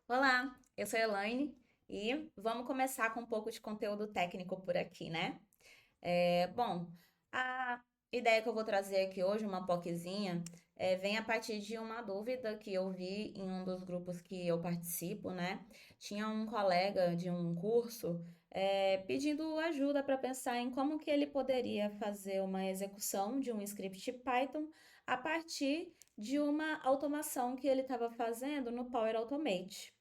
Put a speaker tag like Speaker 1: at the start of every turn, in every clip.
Speaker 1: Olá, eu sou a Elaine e vamos começar com um pouco de conteúdo técnico por aqui, né? Bom, a ideia que eu vou trazer aqui hoje, uma POCzinha, vem a partir de uma dúvida que eu vi em um dos grupos que eu participo, né? Tinha um colega de um curso pedindo ajuda para pensar em como que ele poderia fazer uma execução de um script Python a partir de uma automação que ele estava fazendo no Power Automate.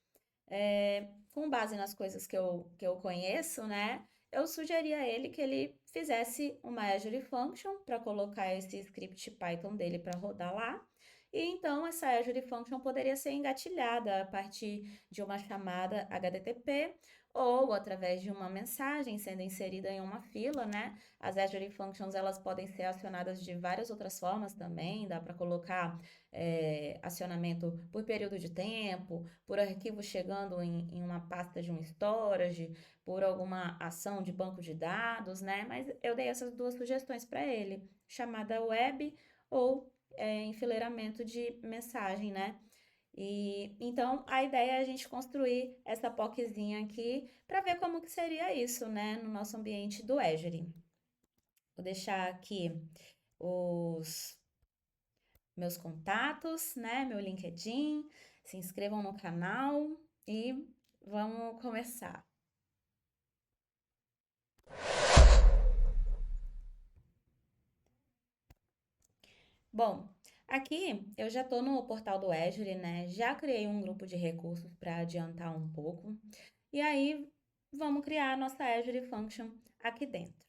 Speaker 1: Com base nas coisas que eu conheço, né? Eu sugeri a ele que ele fizesse uma Azure Function para colocar esse script Python dele para rodar lá. E então essa Azure Function poderia ser engatilhada a partir de uma chamada HTTP ou através de uma mensagem sendo inserida em uma fila, né? As Azure Functions elas podem ser acionadas de várias outras formas também, dá para colocar acionamento por período de tempo, por arquivo chegando em uma pasta de um storage, por alguma ação de banco de dados, né? Mas eu dei essas duas sugestões para ele, chamada web ou enfileiramento de mensagem, né? E então a ideia é a gente construir essa POCzinha aqui para ver como que seria isso, né, no nosso ambiente do Azure. Vou deixar aqui os meus contatos, né? Meu LinkedIn. Se inscrevam no canal e vamos começar. Bom, aqui eu já estou no portal do Azure, né? Já criei um grupo de recursos para adiantar um pouco. E aí vamos criar a nossa Azure Function aqui dentro.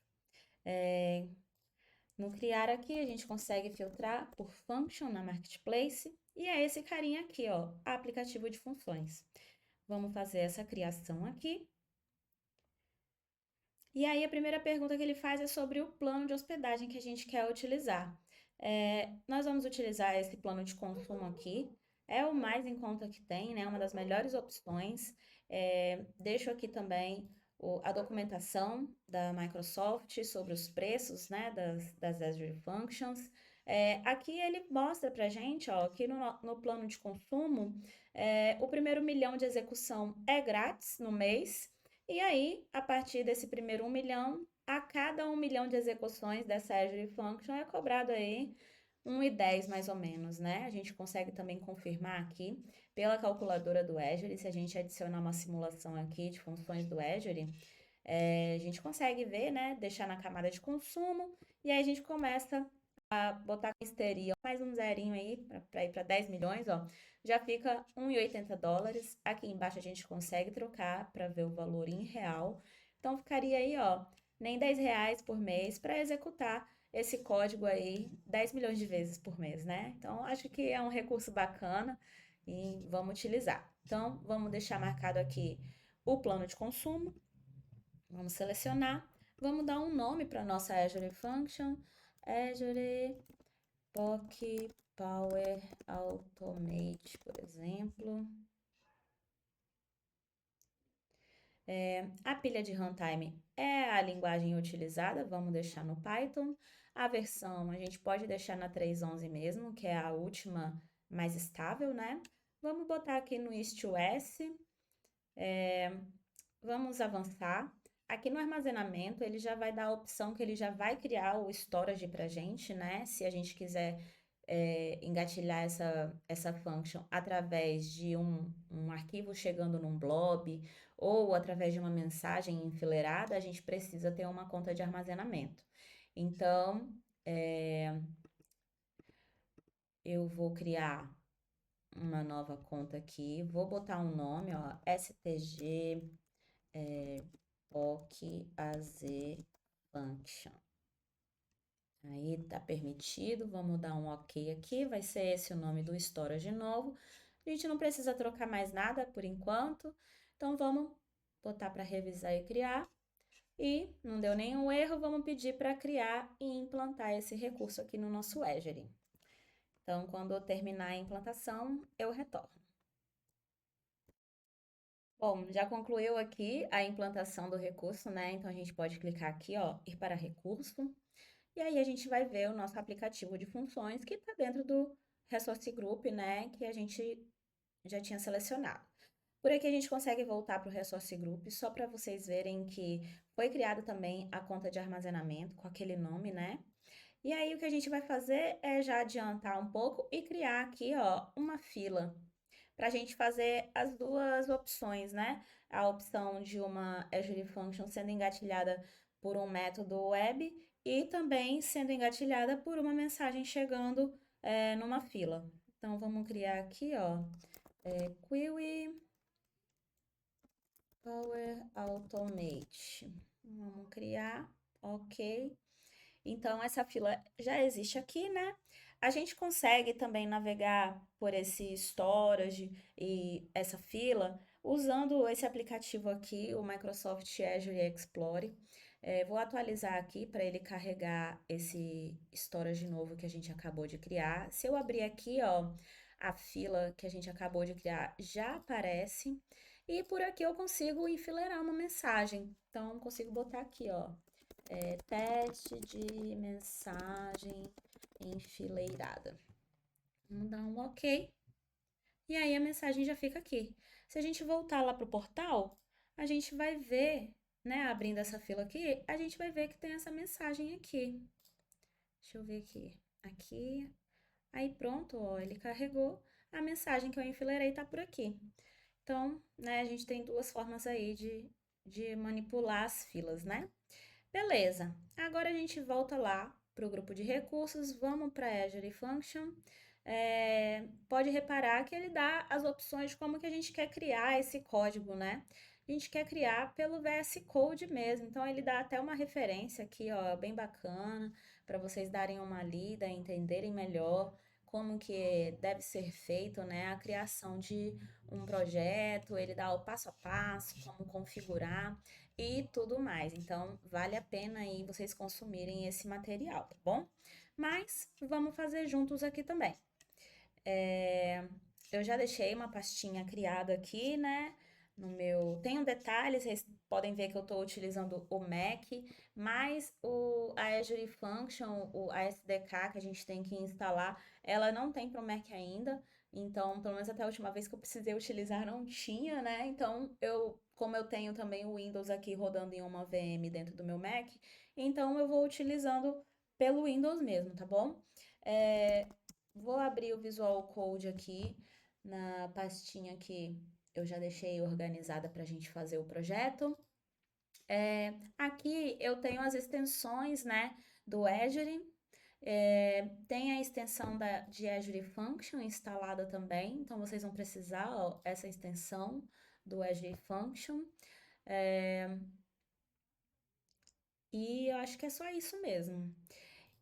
Speaker 1: No criar aqui, a gente consegue filtrar por function na Marketplace. E é esse carinha aqui, ó, aplicativo de funções. Vamos fazer essa criação aqui. E aí a primeira pergunta que ele faz é sobre o plano de hospedagem que a gente quer utilizar. Nós vamos utilizar esse plano de consumo aqui, é o mais em conta que tem, né? Uma das melhores opções. Deixo aqui também a documentação da Microsoft sobre os preços, né, das Azure Functions. Aqui ele mostra pra gente, ó, que no plano de consumo, o primeiro milhão de execução é grátis no mês. E aí, a partir desse primeiro 1 milhão, a cada 1 milhão de execuções dessa Azure Function é cobrado aí 1,10 mais ou menos, né? A gente consegue também confirmar aqui pela calculadora do Azure, se a gente adicionar uma simulação aqui de funções do Azure, a gente consegue ver, né? Deixar na camada de consumo e aí a gente começa a botar com histeria mais um zerinho aí para ir para 10 milhões, ó, já fica US$ 1,80. Aqui embaixo a gente consegue trocar para ver o valor em real. Então ficaria aí, ó, nem R$ 10 por mês para executar esse código aí 10 milhões de vezes por mês, né? Então acho que é um recurso bacana e vamos utilizar. Então vamos deixar marcado aqui o plano de consumo. Vamos selecionar. Vamos dar um nome para nossa Azure Function. Azure POC Power Automate, por exemplo. A pilha de runtime é a linguagem utilizada, vamos deixar no Python. A versão a gente pode deixar na 3.11 mesmo, que é a última mais estável, né? Vamos botar aqui no east-west. Vamos avançar. Aqui no armazenamento, ele já vai dar a opção que ele já vai criar o storage para a gente, né? Se a gente quiser engatilhar essa function através de um arquivo chegando num blob ou através de uma mensagem enfileirada, a gente precisa ter uma conta de armazenamento. Então, eu vou criar uma nova conta aqui, vou botar um nome, ó, stg POC AZ Function. Aí tá permitido, vamos dar um OK aqui, vai ser esse o nome do storage novo. A gente não precisa trocar mais nada por enquanto, então vamos botar para revisar e criar. E não deu nenhum erro, vamos pedir para criar e implantar esse recurso aqui no nosso Azure. Então, quando eu terminar a implantação, eu retorno. Bom, já concluiu aqui a implantação do recurso, né? Então a gente pode clicar aqui, ó, ir para recurso. E aí a gente vai ver o nosso aplicativo de funções que está dentro do Resource Group, né, que a gente já tinha selecionado. Por aqui a gente consegue voltar para o Resource Group, só para vocês verem que foi criado também a conta de armazenamento com aquele nome, né? E aí o que a gente vai fazer é já adiantar um pouco e criar aqui, ó, uma fila para a gente fazer as duas opções, né? A opção de uma Azure Function sendo engatilhada por um método web e também sendo engatilhada por uma mensagem chegando numa fila. Então, vamos criar aqui, ó, Query Power Automate. Vamos criar, ok. Então, essa fila já existe aqui, né? A gente consegue também navegar por esse storage e essa fila usando esse aplicativo aqui, o Microsoft Azure Explorer. Vou atualizar aqui para ele carregar esse storage novo que a gente acabou de criar. Se eu abrir aqui, ó, a fila que a gente acabou de criar já aparece. E por aqui eu consigo enfileirar uma mensagem. Então, consigo botar aqui, ó, teste de mensagem enfileirada. Vamos dar um OK. E aí a mensagem já fica aqui. Se a gente voltar lá para o portal, a gente vai ver, né, abrindo essa fila aqui, a gente vai ver que tem essa mensagem aqui. Deixa eu ver aqui. Aqui. Aí pronto, ó, ele carregou. A mensagem que eu enfileirei tá por aqui. Então, né, a gente tem duas formas aí de manipular as filas, né? Beleza, agora a gente volta lá para o grupo de recursos, vamos para Azure Function. Pode reparar que ele dá as opções de como que a gente quer criar esse código, né? A gente quer criar pelo VS Code mesmo, então ele dá até uma referência aqui, ó, bem bacana, para vocês darem uma lida, entenderem melhor como que deve ser feito, né, a criação de um projeto, ele dá o passo a passo, como configurar e tudo mais. Então, vale a pena aí vocês consumirem esse material, tá bom? Mas vamos fazer juntos aqui também. Eu já deixei uma pastinha criada aqui, né? No meu. Tem um detalhe, vocês podem ver que eu estou utilizando o Mac, mas a Azure Function, a SDK que a gente tem que instalar, ela não tem para o Mac ainda. Então, pelo menos até a última vez que eu precisei utilizar, não tinha, né? Então, como eu tenho também o Windows aqui rodando em uma VM dentro do meu Mac, então eu vou utilizando pelo Windows mesmo, tá bom? Vou abrir o Visual Code aqui na pastinha que eu já deixei organizada para a gente fazer o projeto. Aqui eu tenho as extensões, né, do Azure. Tem a extensão de Azure Function instalada também, então vocês vão precisar, ó, essa extensão do Azure Function. E eu acho que é só isso mesmo.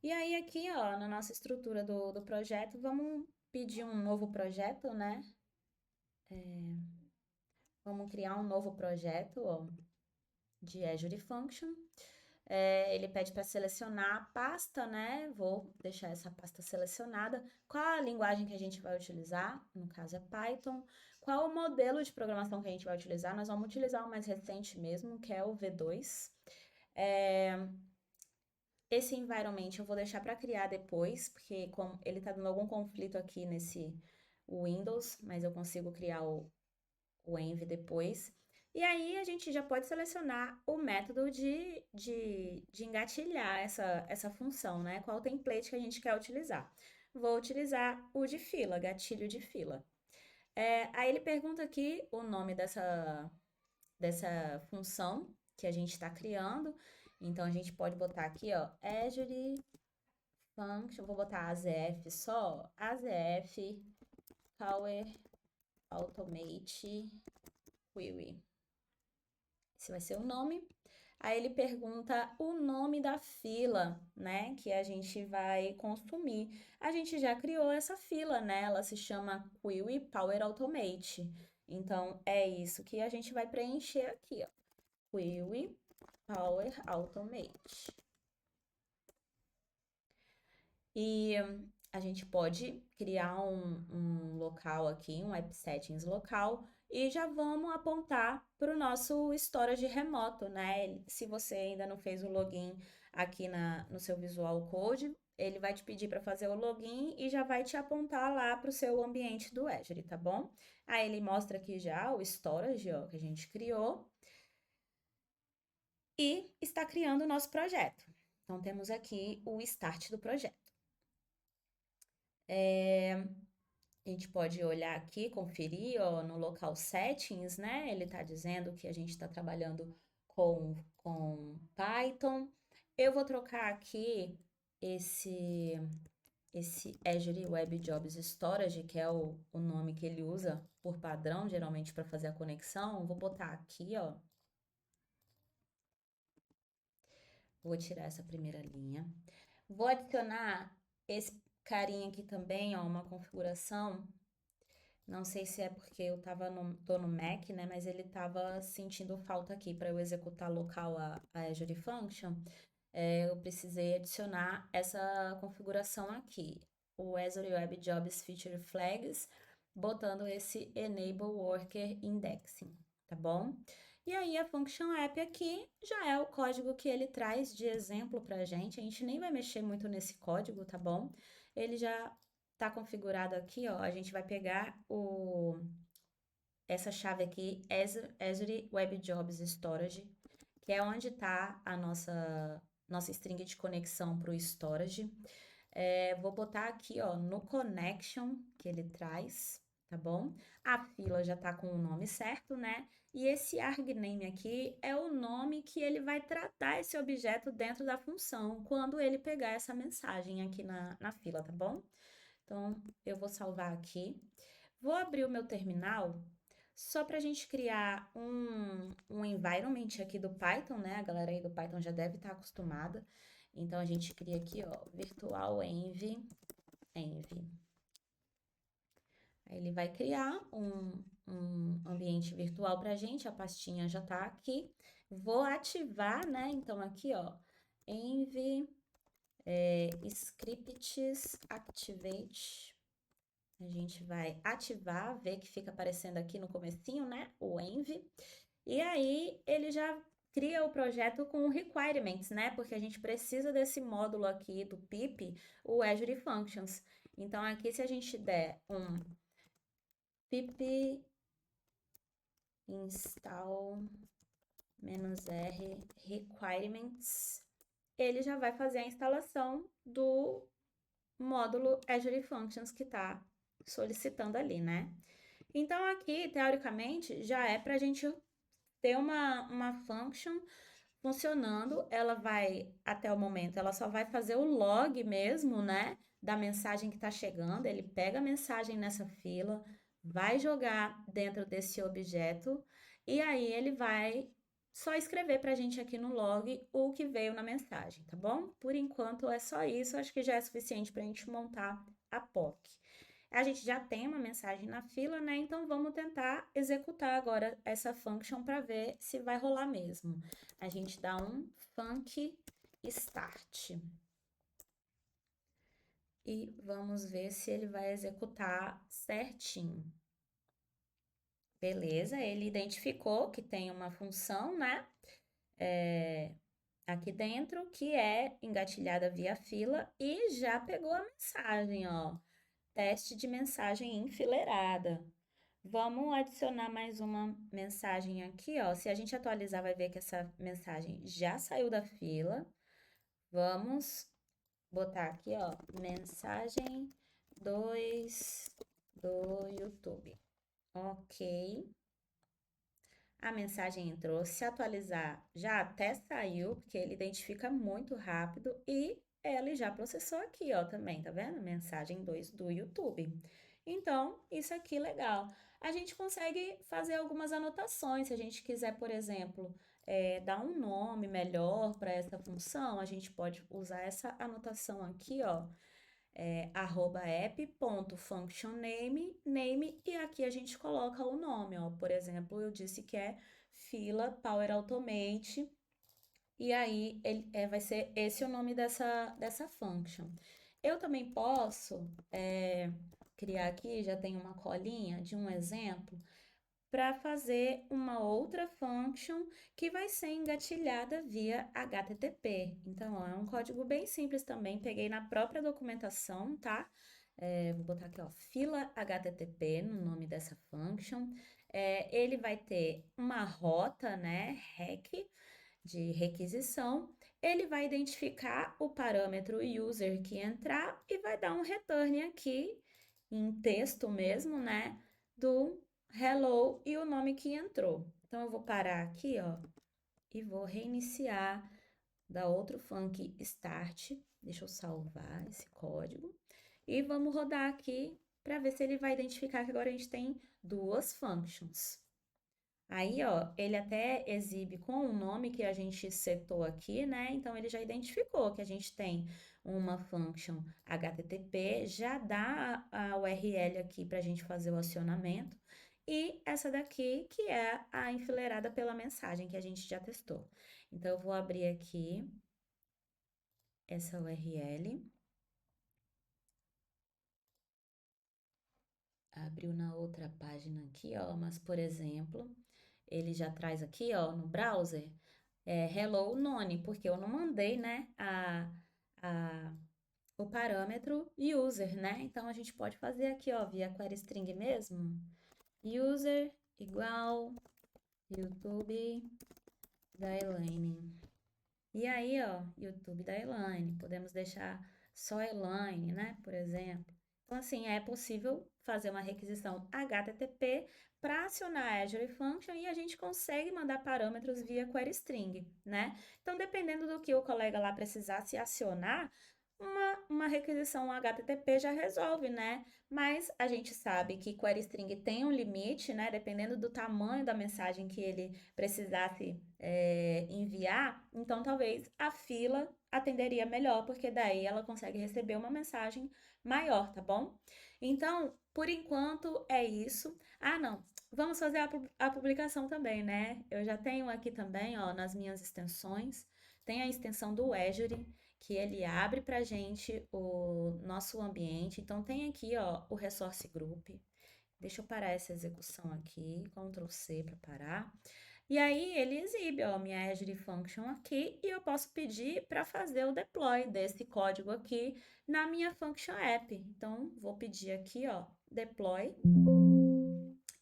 Speaker 1: E aí aqui, ó, na nossa estrutura do projeto, vamos pedir um novo projeto, né? Vamos criar um novo projeto, ó, de Azure Function. Ele pede para selecionar a pasta, né? Vou deixar essa pasta selecionada. Qual a linguagem que a gente vai utilizar? No caso é Python. Qual o modelo de programação que a gente vai utilizar? Nós vamos utilizar o mais recente mesmo, que é o V2. Esse environment eu vou deixar para criar depois, porque como ele está dando algum conflito aqui nesse Windows, mas eu consigo criar o env depois. E aí a gente já pode selecionar o método de engatilhar essa função, né? Qual o template que a gente quer utilizar. Vou utilizar o de fila, gatilho de fila. Aí ele pergunta aqui o nome dessa função que a gente está criando. Então, a gente pode botar aqui, ó, Azure Function, vou botar AZF só, AZF Power Automate Query. Esse vai ser o nome. Aí ele pergunta o nome da fila, né, que a gente vai consumir. A gente já criou essa fila, né? Ela se chama Query Power Automate. Então, é isso que a gente vai preencher aqui, ó. Query Power Automate. E a gente pode criar um local aqui, um App Settings local, e já vamos apontar para o nosso storage remoto, né? Se você ainda não fez o login aqui no seu Visual Code, ele vai te pedir para fazer o login e já vai te apontar lá para o seu ambiente do Azure, tá bom? Aí ele mostra aqui já o storage, ó, que a gente criou e está criando o nosso projeto. Então, temos aqui o start do projeto. A gente pode olhar aqui, conferir, ó, no local settings, né? Ele está dizendo que a gente está trabalhando com Python. Eu vou trocar aqui esse Azure Web Jobs Storage, que é o nome que ele usa por padrão, geralmente para fazer a conexão. Vou botar aqui, ó. Vou tirar essa primeira linha. Vou adicionar esse carinha aqui também, ó, uma configuração. Não sei se é porque eu tô no Mac, né? Mas ele tava sentindo falta aqui para eu executar local a Azure Function. Eu precisei adicionar essa configuração aqui, o Azure Web Jobs Feature Flags, botando esse Enable Worker Indexing, tá bom? E aí a Function App aqui já é o código que ele traz de exemplo pra gente, a gente nem vai mexer muito nesse código, tá bom? Ele já tá configurado aqui, ó, a gente vai pegar essa chave aqui, Azure Web Jobs Storage, que é onde está a nossa string de conexão para o storage. Vou botar aqui, ó, no connection que ele traz, tá bom? A fila já tá com o nome certo, né? E esse argname aqui é o nome que ele vai tratar esse objeto dentro da função quando ele pegar essa mensagem aqui na fila, tá bom? Então, eu vou salvar aqui. Vou abrir o meu terminal só para a gente criar um environment aqui do Python, né? A galera aí do Python já deve estar acostumada. Então, a gente cria aqui, ó, virtual env. Aí ele vai criar um ambiente virtual para a gente, a pastinha já está aqui. Vou ativar, né? Então, aqui, ó, env scripts activate. A gente vai ativar, ver que fica aparecendo aqui no comecinho, né? O env. E aí, ele já cria o projeto com requirements, né? Porque a gente precisa desse módulo aqui do pip, o Azure Functions. Então, aqui, se a gente der um pip install -r requirements, ele já vai fazer a instalação do módulo Azure Functions que está solicitando ali, né? Então, aqui, teoricamente, já é para a gente ter uma function funcionando. Ela vai, até o momento, ela só vai fazer o log mesmo, né? Da mensagem que está chegando. Ele pega a mensagem nessa fila, vai jogar dentro desse objeto e aí ele vai só escrever para a gente aqui no log o que veio na mensagem, tá bom? Por enquanto é só isso, acho que já é suficiente para a gente montar a POC. A gente já tem uma mensagem na fila, né? Então vamos tentar executar agora essa function para ver se vai rolar mesmo. A gente dá um func start. E vamos ver se ele vai executar certinho. Beleza, ele identificou que tem uma função, né? Aqui dentro, que é engatilhada via fila e já pegou a mensagem, ó. Teste de mensagem enfileirada. Vamos adicionar mais uma mensagem aqui, ó. Se a gente atualizar, vai ver que essa mensagem já saiu da fila. Vamos botar aqui, ó, mensagem 2 do YouTube. Ok. A mensagem entrou. Se atualizar, já até saiu, porque ele identifica muito rápido e ele já processou aqui, ó, também, tá vendo? Mensagem 2 do YouTube. Então, isso aqui legal. A gente consegue fazer algumas anotações. Se a gente quiser, por exemplo, dar um nome melhor para essa função, a gente pode usar essa anotação aqui, ó, @app.functionName, name, e aqui a gente coloca o nome, ó. Por exemplo, eu disse que é fila Power Automate, e aí vai ser esse o nome dessa function. Eu também posso criar aqui, já tem uma colinha de um exemplo, para fazer uma outra function que vai ser engatilhada via HTTP. Então, ó, é um código bem simples também, peguei na própria documentação, tá? Vou botar aqui, ó, fila HTTP no nome dessa function. Ele vai ter uma rota, né, REQ, de requisição. Ele vai identificar o parâmetro user que entrar e vai dar um return aqui, em texto mesmo, né, do hello e o nome que entrou. Então, eu vou parar aqui, ó, e vou reiniciar da outro funk start. Deixa eu salvar esse código. E vamos rodar aqui para ver se ele vai identificar que agora a gente tem duas functions. Aí, ó, ele até exibe com o nome que a gente setou aqui, né? Então, ele já identificou que a gente tem uma function HTTP, já dá a URL aqui para a gente fazer o acionamento. E essa daqui, que é a enfileirada pela mensagem que a gente já testou. Então, eu vou abrir aqui essa URL. Abriu na outra página aqui, ó, mas, por exemplo, ele já traz aqui, ó, no browser, hello none, porque eu não mandei, né, o parâmetro user, né? Então, a gente pode fazer aqui, ó, via query string mesmo, user igual YouTube da Elaine. E aí, ó, YouTube da Elaine, podemos deixar só Elaine, né, por exemplo. Então, assim, é possível fazer uma requisição HTTP para acionar a Azure Function e a gente consegue mandar parâmetros via query string, né? Então, dependendo do que o colega lá precisasse acionar, uma requisição HTTP já resolve, né? Mas a gente sabe que query string tem um limite, né? Dependendo do tamanho da mensagem que ele precisasse enviar, então talvez a fila atenderia melhor, porque daí ela consegue receber uma mensagem maior, tá bom? Então, por enquanto é isso. Ah, não, vamos fazer a publicação também, né? Eu já tenho aqui também, ó, nas minhas extensões, tem a extensão do Azure, que ele abre pra gente o nosso ambiente. Então, tem aqui, ó, o Resource Group. Deixa eu parar essa execução aqui, Ctrl C para parar. E aí ele exibe, ó, minha Azure Function aqui e eu posso pedir para fazer o deploy desse código aqui na minha Function App. Então, vou pedir aqui, ó, deploy.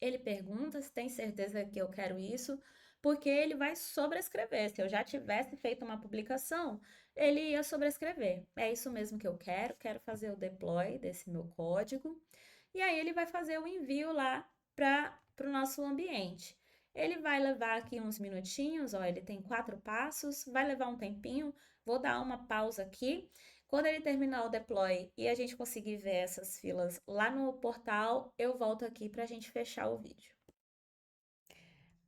Speaker 1: Ele pergunta se tem certeza que eu quero isso, porque ele vai sobrescrever. Se eu já tivesse feito uma publicação, ele ia sobrescrever. É isso mesmo que eu quero fazer o deploy desse meu código. E aí ele vai fazer o envio lá para o nosso ambiente. Ele vai levar aqui uns minutinhos, ó, ele tem 4 passos, vai levar um tempinho, vou dar uma pausa aqui. Quando ele terminar o deploy e a gente conseguir ver essas filas lá no portal, eu volto aqui para a gente fechar o vídeo.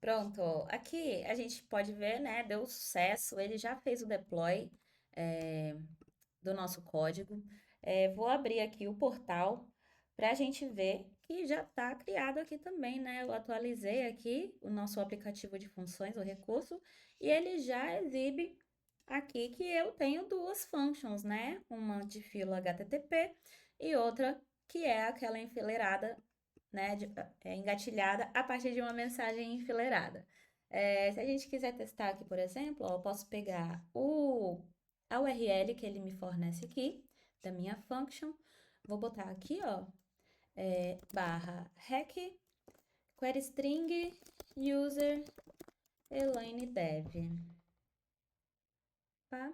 Speaker 1: Pronto, aqui a gente pode ver, né, deu sucesso, ele já fez o deploy do nosso código. Vou abrir aqui o portal para a gente ver que já está criado aqui também, né? Eu atualizei aqui o nosso aplicativo de funções, o recurso, e ele já exibe aqui que eu tenho duas functions, né? Uma de fila HTTP e outra que é aquela enfileirada, né? Engatilhada a partir de uma mensagem enfileirada. Se a gente quiser testar aqui, por exemplo, ó, eu posso pegar a URL que ele me fornece aqui, da minha function, vou botar aqui, ó, barra rec query string user Elaine dev. Tá?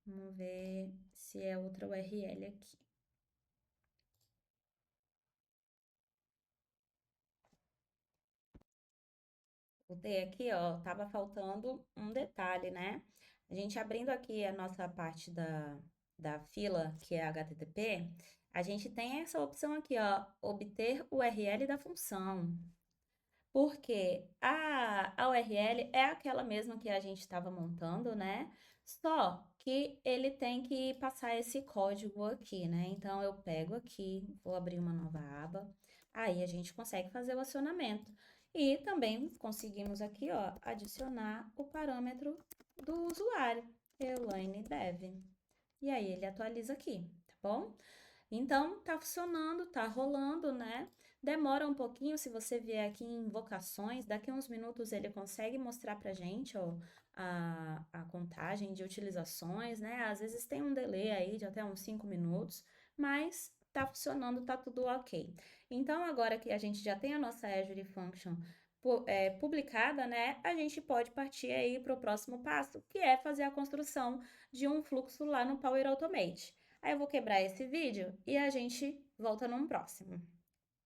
Speaker 1: Vamos ver se é outra URL aqui. Botei aqui, ó, tava faltando um detalhe, né? A gente abrindo aqui a nossa parte da fila, que é HTTP, a gente tem essa opção aqui, ó, obter URL da função. Porque a URL é aquela mesma que a gente estava montando, né? Só que ele tem que passar esse código aqui, né? Então, eu pego aqui, vou abrir uma nova aba, aí a gente consegue fazer o acionamento. E também conseguimos aqui, ó, adicionar o parâmetro do usuário, Elaine Dev. E aí, ele atualiza aqui, tá bom? Então, tá funcionando, tá rolando, né? Demora um pouquinho, se você vier aqui em invocações, daqui a uns minutos ele consegue mostrar pra gente, ó, a contagem de utilizações, né? Às vezes tem um delay aí de até uns 5 minutos, mas tá funcionando, tá tudo ok. Então, agora que a gente já tem a nossa Azure Function publicada, né, a gente pode partir aí para o próximo passo, que é fazer a construção de um fluxo lá no Power Automate. Aí eu vou quebrar esse vídeo e a gente volta num próximo.